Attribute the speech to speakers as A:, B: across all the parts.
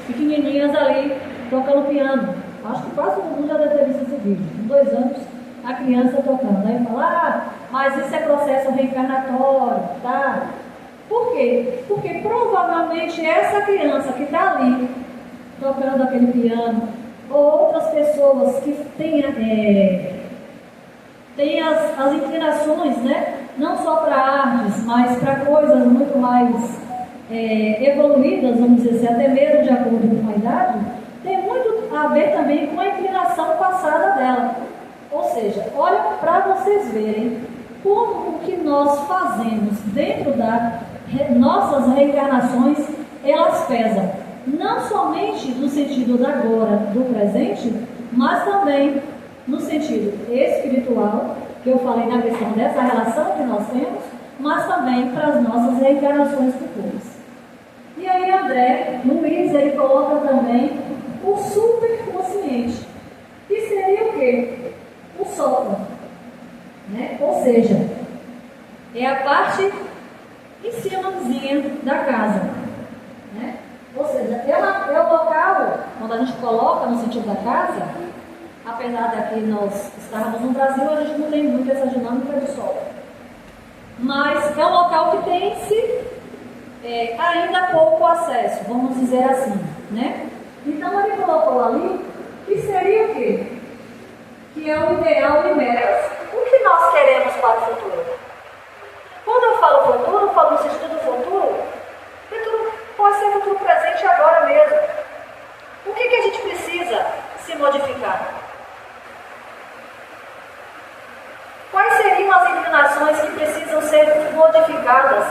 A: pequenininhas ali tocando piano. Acho que quase todo mundo já deve ter visto esse vídeo. Com 2 anos, a criança tocando. Aí fala, mas isso é processo reencarnatório, tá? Por quê? Porque provavelmente essa criança que está ali tocando aquele piano, ou outras pessoas que têm as inclinações, né? Não só para artes, mas para coisas muito mais evoluídas, vamos dizer assim, até mesmo de acordo com a idade, tem muito a ver também com a inclinação passada dela. Ou seja, olha para vocês verem como o que nós fazemos dentro das nossas reencarnações, elas pesam. Não somente no sentido da agora, do presente, mas também no sentido espiritual, que eu falei na questão dessa relação que nós temos, mas também para as nossas reencarnações futuras. E aí André Luiz, ele coloca também o superconsciente, que seria o quê? O sótão, né? Ou seja, é a parte em cimazinha da casa, né? Ou seja, é o local, quando a gente coloca no sentido da casa, apesar de aqui nós estarmos no Brasil, a gente não tem muito essa dinâmica do solo. Mas é um local que tem-se ainda pouco acesso, vamos dizer assim, né? Então ele colocou ali que seria o quê? Que é o ideal e metas. O que nós queremos para o futuro? Quando eu falo futuro, eu falo no sentido do futuro, pode ser futuro presente agora mesmo. O que a gente precisa se modificar? Quais seriam as inclinações que precisam ser modificadas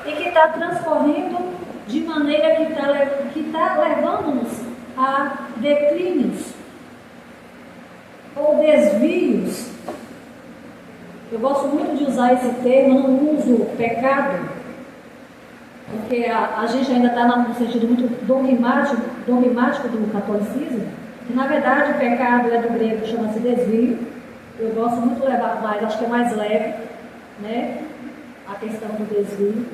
A: e que está transcorrendo de maneira que está levando-nos a declínios ou desvios? Eu gosto muito de usar esse termo, eu não uso pecado, porque a gente ainda está no sentido muito dogmático do catolicismo, que na verdade o pecado é do grego, chama-se desvio. Eu gosto muito de levar mais, acho que é mais leve, né? A questão do desvio.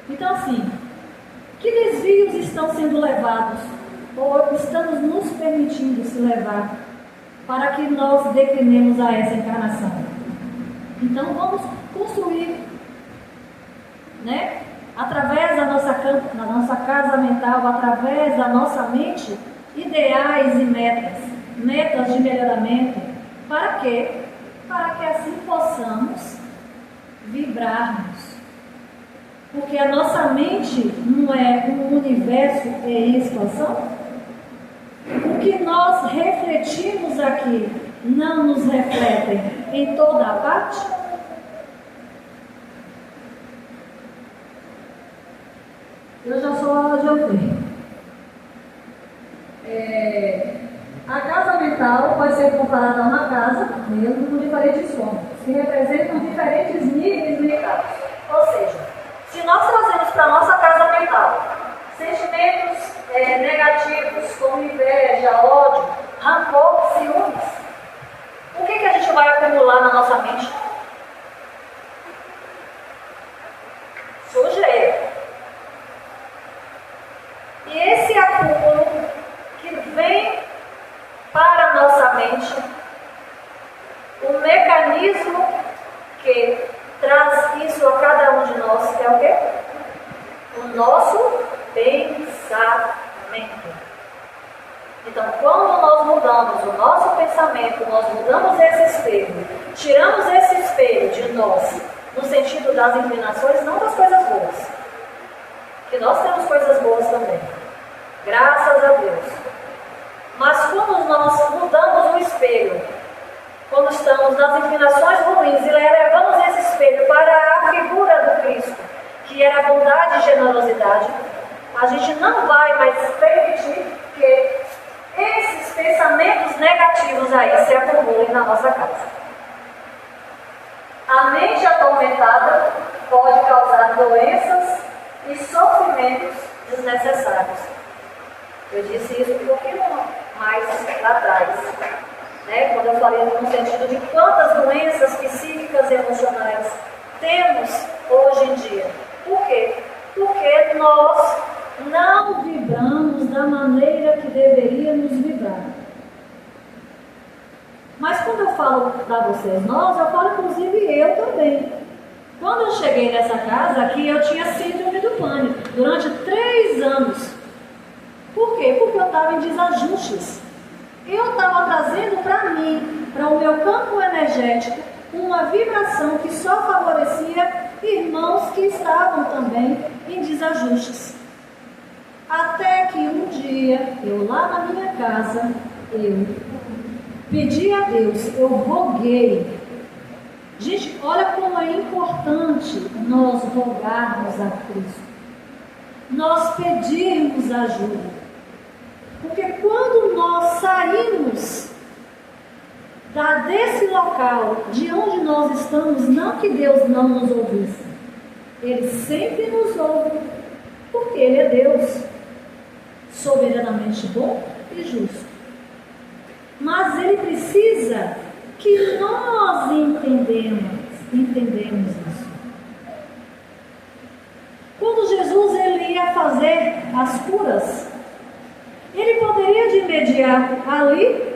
A: Então assim, que desvios estão sendo levados, ou estamos nos permitindo se levar, para que nós declinemos a essa encarnação? Então vamos construir, né? Através da nossa casa mental, através da nossa mente, ideais e metas de melhoramento. Para quê? Para que assim possamos vibrarmos. Porque a nossa mente não é um universo em expansão? O que nós refletimos aqui não nos refletem em toda a parte? Eu já só adiantei. A casa mental pode ser comparada a uma casa, mesmo com diferentes formas, que representam diferentes níveis mentais. Ou seja, se nós trazemos para a nossa casa mental sentimentos negativos, como inveja, ódio, rancor, ciúmes, o que a gente vai acumular na nossa mente? Sujeira. E esse acúmulo que vem para a nossa mente, o mecanismo que traz isso a cada um de nós é o quê? O nosso pensamento. Então, quando nós mudamos o nosso pensamento, nós mudamos esse espelho, tiramos esse espelho de nós, no sentido das inclinações, não das coisas boas, que nós temos coisas boas também, graças a Deus. Mas quando nós mudamos o espelho, quando estamos nas inclinações ruins e levamos esse espelho para a figura do Cristo, que era a bondade e generosidade, a gente não vai mais permitir que esses pensamentos negativos aí se acumulem na nossa casa. A mente atormentada pode causar doenças e sofrimentos desnecessários. Eu disse isso um pouquinho mais lá atrás, né? Quando eu falei no sentido de quantas doenças psíquicas e emocionais temos hoje em dia. Por quê? Porque nós não vibramos da maneira que deveríamos vibrar. Mas quando eu falo para vocês nós, eu falo inclusive eu também. Quando eu cheguei nessa casa aqui, eu tinha síndrome do pânico durante 3 anos. Por quê? Porque eu estava em desajustes. Eu estava trazendo para mim, para o meu campo energético, uma vibração que só favorecia irmãos que estavam também em desajustes. Até que um dia, eu lá na minha casa, eu pedi a Deus, eu roguei. Gente, olha como é importante nós rogarmos a Cristo. Nós pedirmos ajuda. Porque quando nós saímos desse local, de onde nós estamos, não que Deus não nos ouvisse. Ele sempre nos ouve, porque Ele é Deus, soberanamente bom e justo. Mas Ele precisa que nós entendemos isso. Quando Jesus ele ia fazer as curas, Ele poderia de imediato ali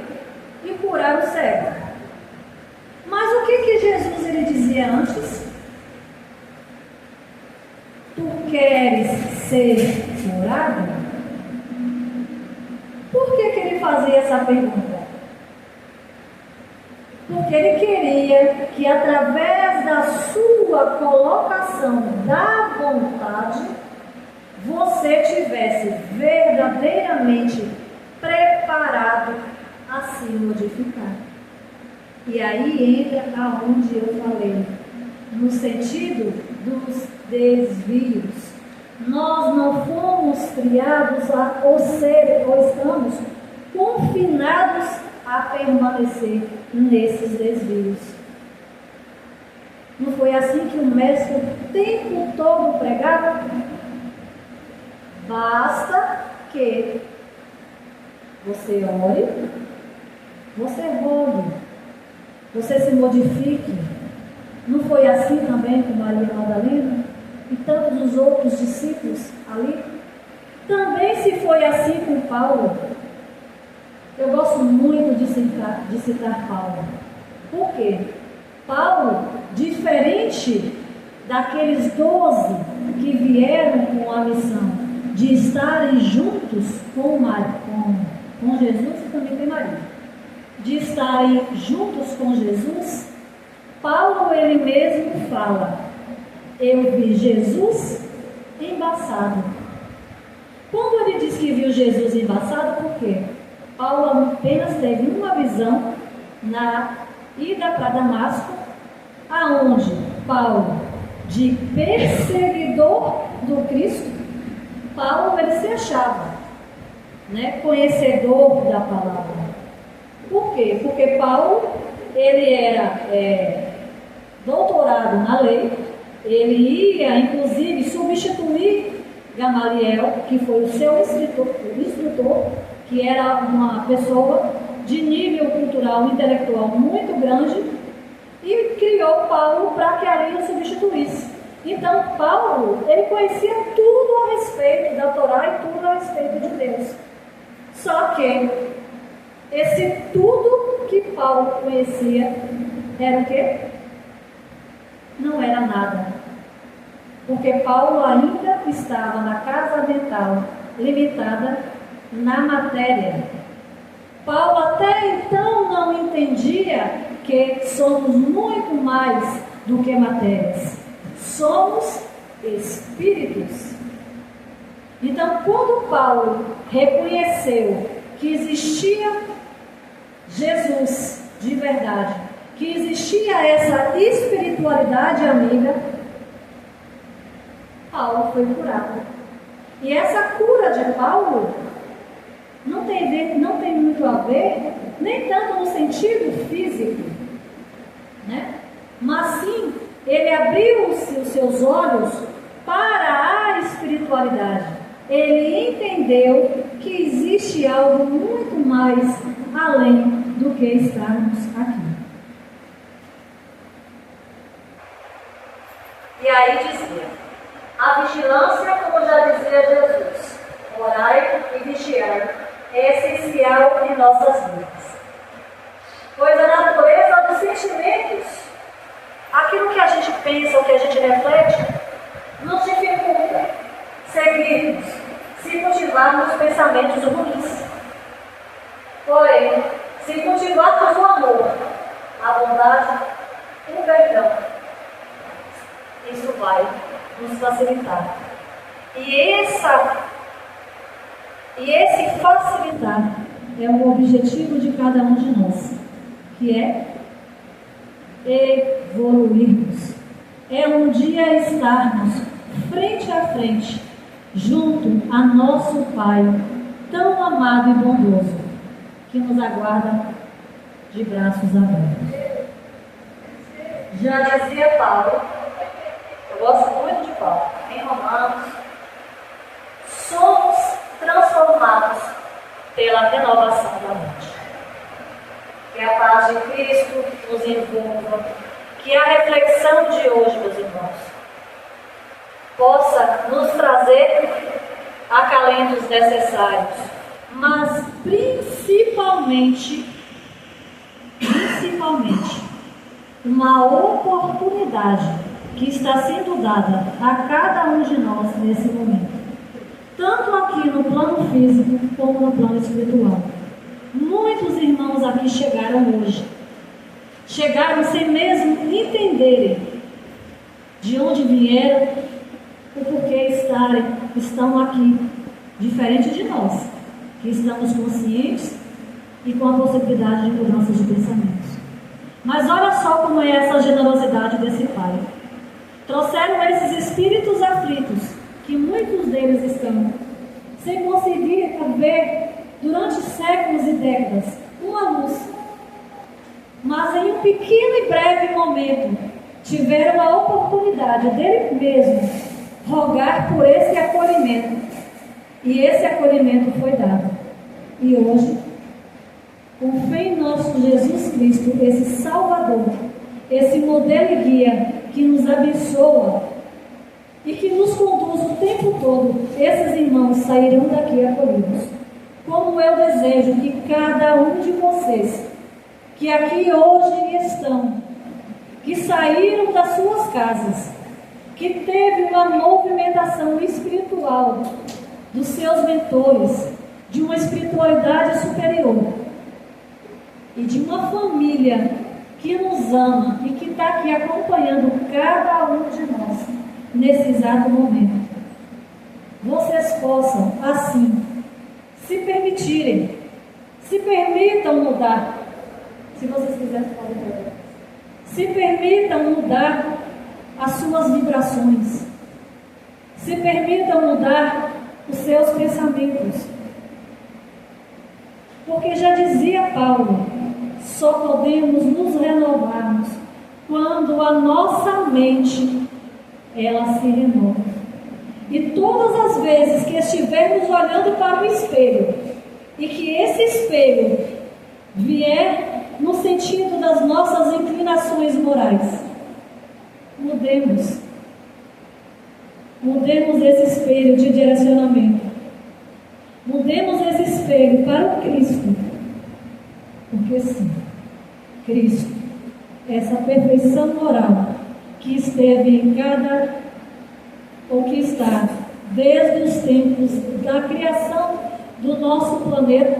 A: e curar o cego. Mas o que Jesus ele dizia antes? Tu queres ser curado? Por que ele fazia essa pergunta? Porque ele queria que através da sua colocação da vontade, você tivesse verdadeiramente preparado a se modificar. E aí entra aonde eu falei, no sentido dos desvios. Nós não fomos criados ou estamos confinados a permanecer nesses desvios. Não foi assim que o mestre o tempo todo pregava? Basta que você ore, você rogue, você se modifique. Não foi assim também com Maria Madalena e tantos os outros discípulos ali? Também se foi assim com Paulo. Eu gosto muito de citar Paulo. Por quê? Paulo, diferente daqueles 12 que vieram com a missão de estarem juntos com Jesus, e também tem Maria, de estarem juntos com Jesus, Paulo ele mesmo fala, eu vi Jesus embaçado. Quando ele diz que viu Jesus embaçado, por quê? Paulo apenas teve uma visão na ida para Damasco, aonde Paulo, de perseguidor do Cristo, Paulo ele se achava, conhecedor da palavra. Por quê? Porque Paulo ele era doutorado na lei, ele ia inclusive substituir Gamaliel, que foi o seu instrutor, que era uma pessoa de nível cultural e intelectual muito grande, e criou Paulo para que ali o substituísse. Então Paulo, ele conhecia tudo a respeito da Torá e tudo a respeito de Deus. Só que esse tudo que Paulo conhecia era o quê? Não era nada. Porque Paulo ainda estava na casa mental, limitada na matéria. Paulo até então não entendia que somos muito mais do que matérias. Somos espíritos. Então, quando Paulo reconheceu que existia Jesus de verdade, que existia essa espiritualidade amiga, Paulo foi curado. E essa cura de Paulo não tem muito a ver, nem tanto no sentido físico, mas sim, ele abriu os seus olhos para a espiritualidade. Ele entendeu que existe algo muito mais além do que estarmos aqui. E aí dizia, a vigilância, como já dizia Jesus, Orai e vigiai é essencial em nossas vidas. Pois a natureza dos sentimentos, aquilo que a gente pensa, o que a gente reflete, nos dificulta seguirmos, se cultivarmos pensamentos ruins. Porém, se cultivarmos o amor, a bondade, o perdão, isso vai nos facilitar. E esse facilitar é o objetivo de cada um de nós, que é evoluirmos. É um dia estarmos frente a frente, junto a nosso Pai, tão amado e bondoso, que nos aguarda de braços abertos. Já dizia Paulo, eu gosto muito de Paulo, em Romanos, somos transformados pela renovação da mente. Que a paz de Cristo nos envolva, que a reflexão de hoje, meus irmãos, possa nos trazer acalentos necessários, mas principalmente, uma oportunidade que está sendo dada a cada um de nós nesse momento, tanto aqui no plano físico como no plano espiritual. Muitos irmãos aqui chegaram hoje, chegaram sem mesmo entenderem de onde vieram, o porquê estão aqui, diferente de nós, que estamos conscientes e com a possibilidade de mudança de pensamentos. Mas olha só como é essa generosidade desse Pai. Trouxeram esses espíritos aflitos, que muitos deles estão, sem conseguir ver durante séculos e décadas uma luz. Mas em um pequeno e breve momento, tiveram a oportunidade dele mesmo rogar por esse acolhimento. E esse acolhimento foi dado. E hoje, com fé em nosso Jesus Cristo, esse Salvador, esse modelo e guia que nos abençoa e que nos conduz o tempo todo, esses irmãos sairão daqui acolhidos. Como eu desejo que cada um de vocês, que aqui hoje estão, que saíram das suas casas, que teve uma movimentação espiritual dos seus mentores, de uma espiritualidade superior e de uma família que nos ama e que está aqui acompanhando cada um de nós nesse exato momento, vocês possam assim se permitirem, se permitam mudar. Se vocês quiserem, podem mudar. Se permitam mudar as suas vibrações. Se permitam mudar os seus pensamentos. Porque já dizia Paulo, só podemos nos renovarmos quando a nossa mente ela se renova. E todas as vezes que estivermos olhando para o espelho e que esse espelho vier no sentido das nossas inclinações morais, mudemos esse espelho de direcionamento, mudemos esse espelho para o Cristo, porque sim, Cristo, essa perfeição moral que esteve em cada, ou que está desde os tempos da criação do nosso planeta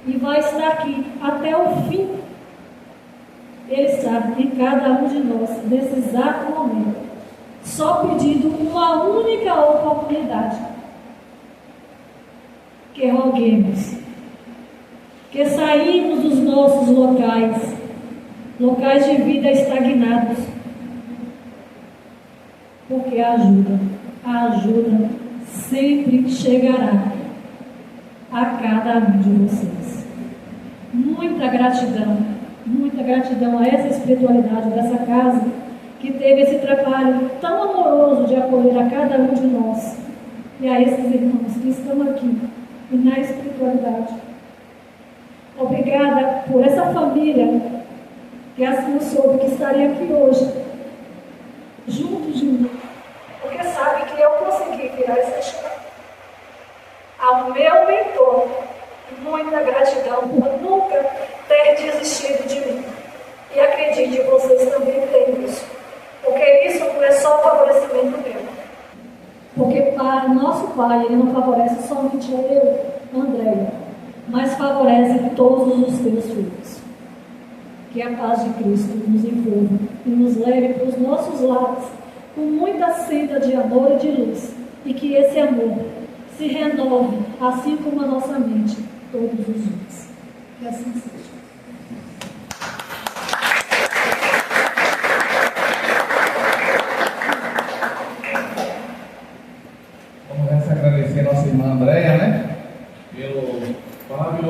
A: e vai estar aqui até o fim. Ele está em cada um de nós nesse exato momento, só pedindo uma única oportunidade, que roguemos, que saímos dos nossos locais de vida estagnados, porque a ajuda sempre chegará a cada um de vocês. Muita gratidão a essa espiritualidade dessa casa, que teve esse trabalho tão amoroso de acolher a cada um de nós, e a esses irmãos que estão aqui e na espiritualidade. Obrigada por essa família que assim soube que estaria aqui hoje, junto de mim, porque sabe que eu consegui virar esse chão. ao meu mentor, muita gratidão por nunca ter desistido de mim. E acredite, vocês também têm isso. Porque isso não é só favorecimento meu. Porque para nosso Pai, Ele não favorece somente eu, Andréia, mas favorece todos os teus filhos. Que a paz de Cristo nos envolva e nos leve para os nossos lares com muita senda de amor e de luz. E que esse amor se renove, assim como a nossa mente, todos os dias. Que assim seja.